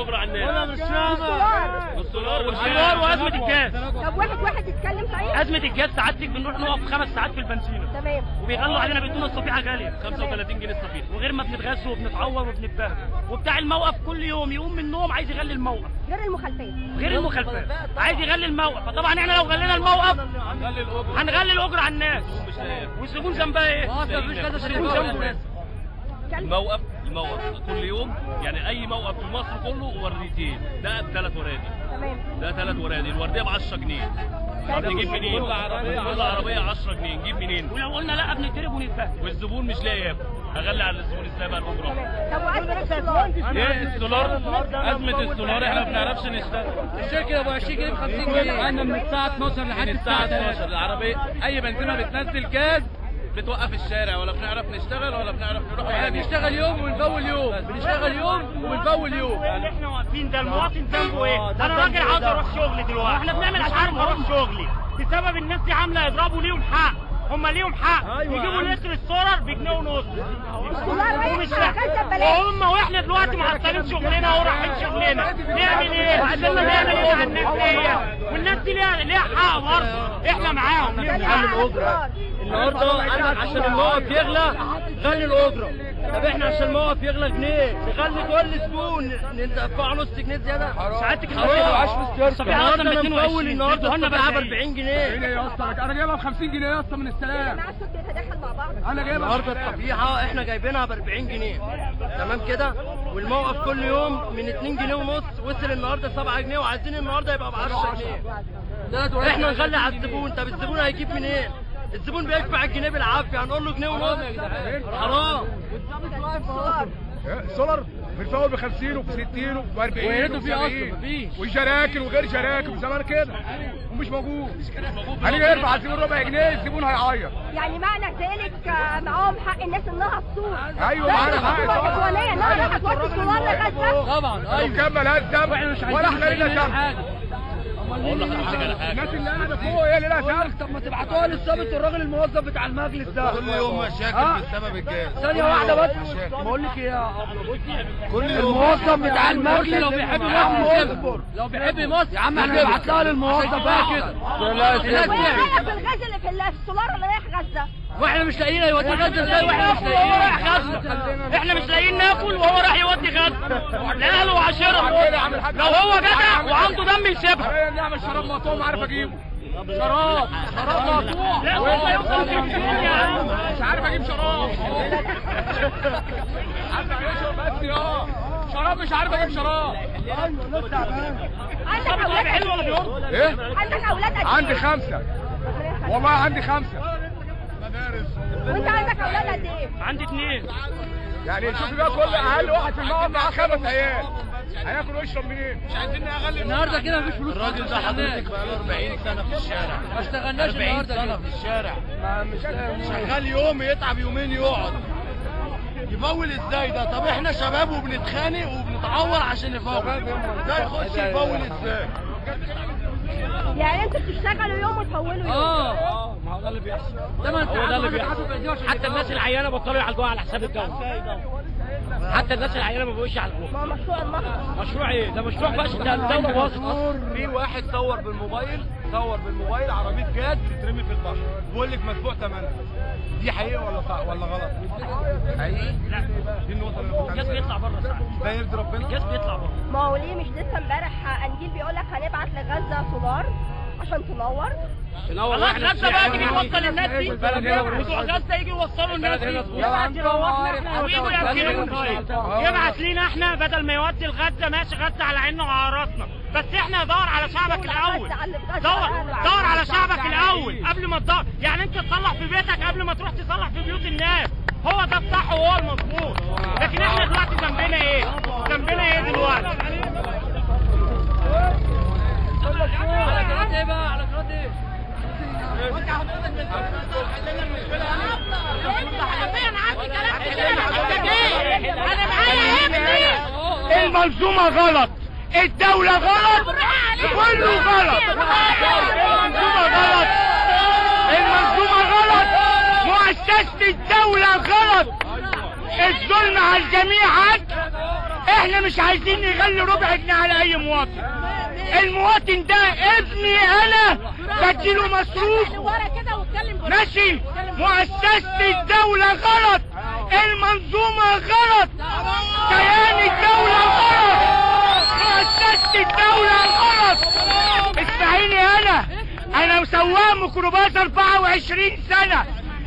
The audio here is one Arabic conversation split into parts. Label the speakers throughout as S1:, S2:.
S1: الاجره على الناس.
S2: انا مش فاهمه
S1: السولار
S2: وازمه الجاز.
S3: طب واحد يتكلم صحيح.
S2: ازمه الجاز ساعتك بنروح نقف 5 ساعات في البنزينه.
S3: تمام.
S2: وبيغلوا علينا بيدونا الصفيحه غاليه
S1: 35 جنيه الصفيحه.
S2: وغير ما بنتغذى وبنتعور وبنتبهدل. وبتاع الموقف كل يوم يقوم من النوم عايز يغلي الموقف.
S3: غير المخالفات.
S2: غير المخالفات عايز يغلي الموقف. فطبعا احنا لو غلينا الموقف هنغلي الاجره على الناس. والزبون ذنبها ايه؟ الزبون ذنبه ايه؟
S1: الموقف كل يوم يعني اي موقف في مصر كله ورديتين، ده 3 ورادي.
S3: تمام.
S1: ده 3 ورادي، الورديه ب 10 جنيه. نجيب منين؟ العربيه 10 جنيه، نجيب منين؟
S2: ولو قلنا لا بنتضرب ونتبهدل.
S1: والزبون مش لاقي ياكل، اغلي على الزبون ازاي بقى الاجره؟
S3: طب وازمه السولار؟
S1: ايه السولار؟ ازمه السولار احنا ما بنعرفش نشتغل.
S2: الشركه ابو 20 جنيه ب 50 جنيه. انا من الساعه 12 لحد
S1: الساعه 12 العربيه اي بنزينه بتنزل جاز بتوقف الشارع، ولا بنعرف نشتغل ولا بنعرف نروح.
S2: احنا بنشتغل يوم ونفول يوم، بنشتغل يوم ونفول يوم.
S4: اللي احنا واقفين ده المواطن ذنبه ايه؟ انا راجل عاوز اروح شغلي دلوقتي، احنا بنعمل عشان اروح شغلي بسبب الناس دي عامله يضربوا ليهم حق. هم ليهم حق يجيبوا لتر السولار بجنيه ونص. وهم واحنا دلوقتي معطلين شغلنا ورايحين شغلنا، نعمل ايه؟ عايزين نعمل ايه على الناس دي؟ والناس دي ليها حق برضه، احنا معاهم.
S2: نعمل الاجره النهارده قال عشان الموقف يغلى غلي الاجره. طب احنا عشان الموقف يغلى جنيه نغلي كل زبون ندفع نص جنيه زياده. ساعتك النهارده انا مفول النهارده الصفيحه ب 40 جنيه
S5: يا اسطى. انا جايبها ب 50 جنيه يا اسطى من السلام. انا جايبها
S2: النهارده الصفيحه احنا جايبينها ب 40 جنيه تمام كده. والموقف كل يوم من 2 جنيه ونص وصل النهارده 7 جنيه وعايزين النهارده يبقى ب 10 جنيه. احنا نغلي على الزبون. طب الزبون هيجيب منين؟ الزبون بيدفع الجنيه بالعافيه هنقول له جنيه ونص؟ حرام.
S5: السولار بنفول ب 50 وب 60 وب 40 وب 70 وجراكن وغير جراكن زمان كده ومش موجود. هنيجي يرفع الزبون ربع جنيه الزبون هيعيط.
S3: يعني معنى ذلك معاهم حق الناس انها تصور.
S5: ايوه معانا حق.
S3: الاسوانيه انها راحت توطي السولار لغايه
S2: طبعا ايوه.
S5: كم مالهاش ذنب ولا احنا لينا ذنب.
S1: اقول لحضرتك على حاجه،
S5: الناس اللي قاعده فوق هي اللي لها ذنب.
S2: طب ما تبعتوها للظابط والراجل الموظف بتاع المجلس ده.
S6: كل يوم مشاكل بسبب الجاز.
S2: ثانية واحدة بس بقول لك ايه يا ابو
S6: كل يوم
S2: الموظف بتاع المجلس لو بيحب مصر لو بيحب مصر يا عم احنا نبعت لها للموظف بقى كده.
S3: لا الغاز اللي في السولار اللي رايح غزه.
S2: واحنا مش لاقيين يودي غزه ازاي واحنا مش لاقيين؟ هو رايح غزه احنا مش لاقيين ناكل وهو راح يودي غزه لاهله وعشيرته. لو هو جدع وعنده دم يسيبها.
S5: نعمل شراب مقطوع عارف اجيبه. شراب مقطوع.
S2: لا والله يا عم
S5: مش عارف اجيب شراب. عارف اشرب بس شراب مش عارف اجيب شراب.
S3: عندك اولاد
S5: ايه؟
S3: عندك اولاد قد
S5: عندي 5 والله عندي 5.
S3: وانت عندك اولاد قد ايه؟
S2: عندي 2.
S5: يعني شوف بقى كل اقل واحد في الموقف معاه 5 عيال هياكل ويشرب منين؟ مش عايزين نغلي
S2: النهارده كده مفيش فلوس.
S1: الراجل ده حضرتك بقى له 40 سنه في الشارع،
S2: ما اشتغلناش
S1: 40
S2: النهارده
S1: سنه في الشارع،
S6: شغال يوم يتعب يومين يقعد يفول ازاي ده؟ طب احنا شباب وبنتخانق وبنتعور عشان نفول، ده يخش يفول ازاي؟
S3: يعني انتوا بتشتغلوا يوم وتفولوا يوم؟
S2: ما هو ده اللي بيحصل. هو ده اللي بيحصل. حتى الناس العيانه بطلوا يعالجوها على حساب الدوله. حتى الناس العيانه ما بقوش يعالجوها.
S3: ما هو مشروع المصنع.
S2: مشروع ايه؟ ده مشروع فاشل. ده الدوله باظت.
S6: في واحد صور بالموبايل عربيه جاز بتترمي في البحر بيقول لك مدفوع ثمنها. دي حقيقه ولا غلط؟ حقيقي؟
S2: لا
S6: دي النقطه اللي
S2: الجاز بيطلع بره ساعات.
S6: ده يرضي ربنا؟
S2: الجاز بيطلع بره.
S3: ما هو ليه مش لسه امبارح انجيل بيقول لك هنبعت لغزه سولار عشان تنور؟
S2: خلاص غزه بقى تيجي توصل الناس دي. بتوع غزه يجي يوصلوا الناس دي. يبعت يروحنا احنا ويجوا ياكلوا طيب. يبعت لينا احنا بدل ما يودي لغزه. ماشي غزه على عيننا وعلى راسنا، بس احنا دور على شعبك الاول. دور على شعبك الاول قبل ما تدور. يعني انت تصلح في بيتك قبل ما تروح تصلح في بيوت الناس. هو ده الصح وهو المظبوط. لكن احنا دلوقتي ذنبنا ايه؟ ذنبنا ايه دلوقتي؟ على قناه ايه بقى؟ على قناه ايه؟
S3: انا معايا ابني.
S4: المنظومه غلط، الدوله غلط، كله غلط. المنظومه غلط، مؤسسه الدوله غلط. الظلم على الجميع عدل. احنا مش عايزين نغلي ربع جنيه على اي مواطن. المواطن ده ابني انا بديله مصروف ماشي. مؤسسة الدولة غلط، المنظومة غلط، كيان الدولة غلط، مؤسسة الدولة غلط. اسمعيني، انا مسواق ميكروباص 24 سنة،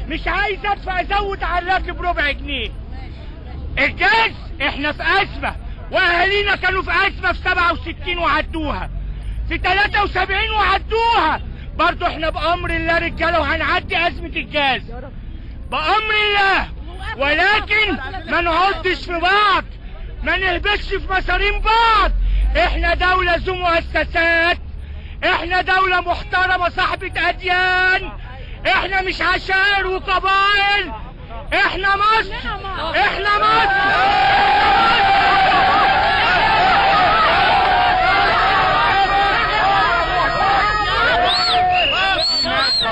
S4: مش عايز ادفع ازود على الراكب ربع جنيه. الجاز احنا في ازمة، واهالينا كانوا في ازمة في 67 وعدوها، في 73 وعدوها، برضو احنا بأمر الله رجالة وهنعدي ازمة الجاز بأمر الله. ولكن ما نعضش في بعض، ما نهبش في مصارين بعض. احنا دولة ذو مؤسسات، احنا دولة محترمة صاحبة اديان، احنا مش عشائر وقبائل، احنا مصر، احنا مصر،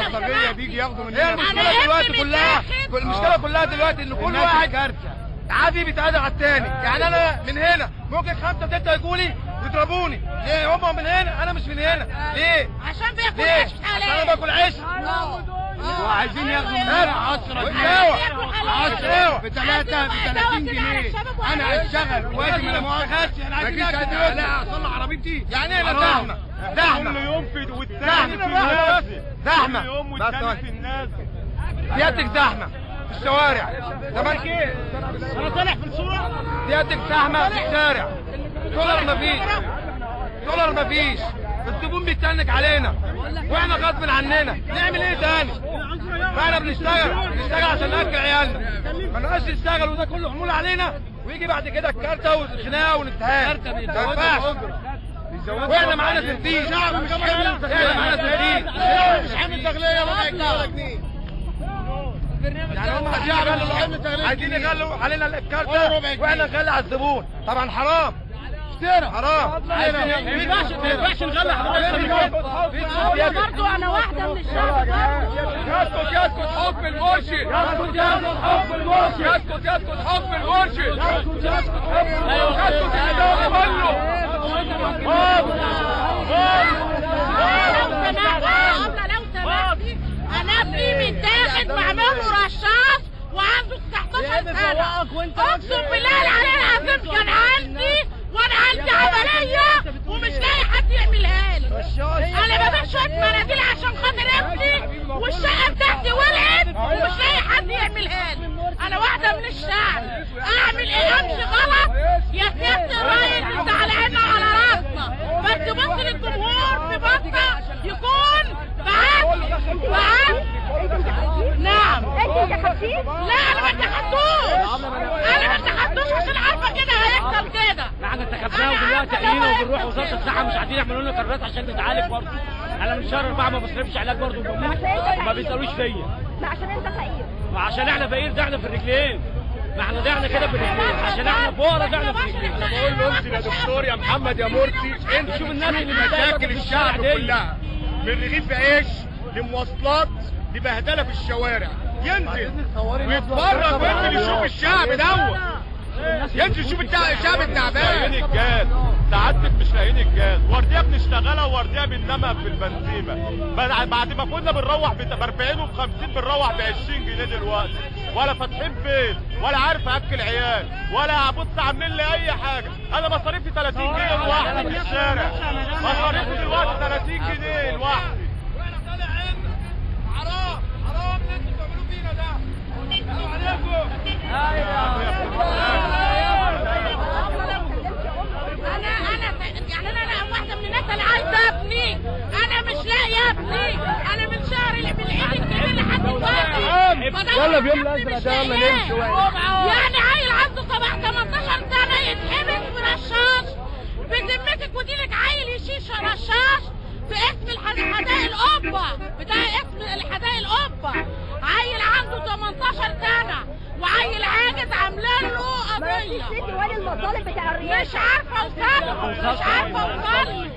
S6: البلطجية بيجي ياخدوا مننا. المشكلة كلها دلوقتي ان كل واحد عادي بيتعادل على التاني. يعني انا من هنا ممكن 5 6 يجوا لي يضربوني. ليه؟ هم من هنا انا مش من هنا. ليه؟
S2: عشان بياكل عيش.
S6: عشان انا باكل عيش. وعايزين ياخدوا مننا 10 ب 30 جنيه. انا هشتغل واجي ما مؤاخذش. انا عايز اصلح عربيتي. يعني انا زحمه كل يوم في والتاني في الناس زحمه كل يوم والتاني في الناس. سيادتك زحمه في الشوارع. زمان ايه؟
S4: انا طالع في الصورة.
S6: سيادتك زحمه في الشارع. دولار مفيش. الزبون بيتنك علينا واحنا غصب عننا. نعمل ايه تاني؟ فاحنا بنشتغل عشان ناكل عيالنا، ما نقدرش نشتغل وده كله حمول علينا، ويجي بعد كده الكارته والخناقه والاتهام. ما ينفعش. واحنا معانا تفتيش. احنا معانا تفتيش. مش حامل تغليه ولا جنيه. يعني هم عايزين يغلوا علينا الكارته واحنا نغلي على الزبون. طبعا حرام. حرام.
S4: ما ينفعش نغلي حضرتك.
S3: برضو انا واحدة من الشعب.
S5: يسكت حكم المرشد. يسكت حكم المرشد. يسكت الإدارة كله.
S2: لو سمحتي انا ابني متاخد معمل له رشاش وعنده 19 سنة. اقسم بالله العلي العظيم كان عندي وانا عندي عملية ومش لاقي حد يعملها لي. انا ببيع شوية مناديل عشان خاطر ابني والشقة بتاعتي ولعت ومش لاقي حد يعملها لي. انا واحدة من الشعب، اعمل ايه؟ امشي غلط يا سيادة الراجل انت على عيننا وعلى راسنا، بس بص للجمهور في بطة يكون بعد. نعم.
S3: انت انتخبتيه؟
S2: لا انا ما انتخبتوش عشان عارفة كده هيحصل كده.
S4: احنا انتخبناه ودلوقتي قايلين وبنروح وزارة الصحة مش عايزين يعملوا لنا قرارات عشان نتعالج برضه. انا من شهر 4 ما بصرفش علاج برضه، ما بيسألوش فيا.
S3: ما عشان انت فقير.
S4: ما عشان احنا فقير دعنا في الرجلين. ما احنا دعنا كده بالرجلين عشان احنا فقراء دعنا في الرجلين.
S5: انا بقول له انزل يا دكتور يا محمد يا مرسي، انت
S4: شوف الناس اللي
S5: مشاكل الشعب كلها من رغيف عيش لمواصلات لبهدله في الشوارع. ينزل ويتفرج وينزل يشوف الشعب دوت. ينزل يشوف الشعب التعبان.
S7: الجاز سعادتك مش لاقيين الجاز، ورديه بنشتغلها وورديه بننامها في البنزيمه. بعد ما كنا بنروح ب 40 وب 50 بنروح ب 20 جنيه دلوقتي. ولا فاتحين بيت ولا عارف اكل عيال ولا ابص عاملين لي اي حاجه. انا مصاريفي 30 جنيه لوحدي في الشارع. مصاريفي دلوقتي 30 جنيه لوحدي.
S6: واحنا طالع عنا. حرام اللي انتوا بتعملوه فينا ده. السلام عليكم.
S2: انا واحده من الناس اللي عايزه ابني. انا مش لاقي ابني. انا من شهر من العيد الكبير لحد دلوقتي.
S5: يلا في يوم الازرق ده يلا نمشي شويه.
S2: يعني عيل عنده 18 سنه يتحبس برشاش بذمتك، وديلك عيل يشيش رشاش في اسم الحدائق القبه بتاع اسم الحدائق القبه. عيل عنده 18 سنه وعيل عاجز عاملين له قضيه.
S3: وين المطالب بتاع الرئاسه؟
S2: مش عارفه اوصل.